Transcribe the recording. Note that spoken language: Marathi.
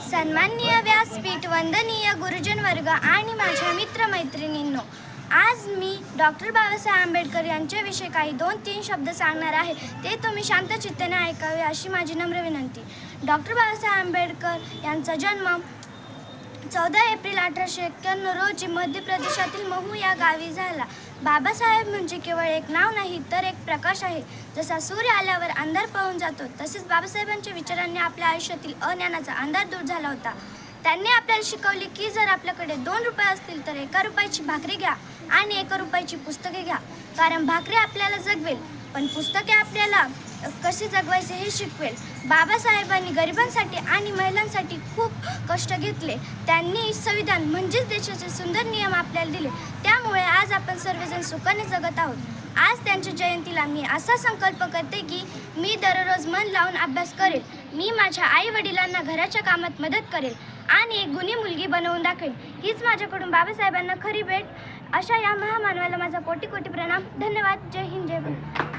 सन्माननीय व्यासपीठ, वंदनीय गुरुजन वर्ग आणि माझ्या मित्रमैत्रिणींनो, आज मी डॉक्टर बाबासाहेब आंबेडकर यांच्याविषयी काही 2-3 शब्द सांगणार आहे. ते तुम्ही शांत चित्ताने ऐकावे अशी माझी नम्र विनंती. डॉक्टर बाबासाहेब आंबेडकर यांचा जन्म 14 एप्रिल 1891 रोजी मध्य प्रदेशातील महू या गावी झाला. बाबासाहेब म्हणजे केवळ एक नाव नाही तर एक प्रकाश आहे. जसा सूर्य आल्यावर अंधार पळून जातो, तसेच बाबासाहेबांच्या विचारांनी आपल्या आयुष्यातील अज्ञानाचा अंधार दूर झाला होता. त्यांनी आपल्याला शिकवले की जर आपल्याकडे 2 रुपये असतील तर 1 रुपयाची भाकरी घ्या आणि 1 रुपयाची पुस्तके घ्या, कारण भाकरी आपल्याला जगवेल पण पुस्तके आपल्याला कसे जगवायचे हे शिकवेल. बाबासाहेबांनी गरिबांसाठी आणि महिलांसाठी खूप कष्ट घेतले. त्यांनी संविधान म्हणजेच देशाचे सुंदर नियम आपल्याला दिले. त्यामुळे आज आपण सर्वजण सुखाने जगत आहोत. आज त्यांच्या जयंतीला मी असा संकल्प करते की मी दररोज मन लावून अभ्यास करेल. मी माझ्या आई वडिलांना घराच्या कामात मदत करेल आणि एक गुणी मुलगी बनवून दाखवेल. हीच माझ्याकडून बाबासाहेबांना खरी भेट. अशा या महामानवाला माझा कोटी कोटी प्रणाम. धन्यवाद. जय हिंद, जय भारत.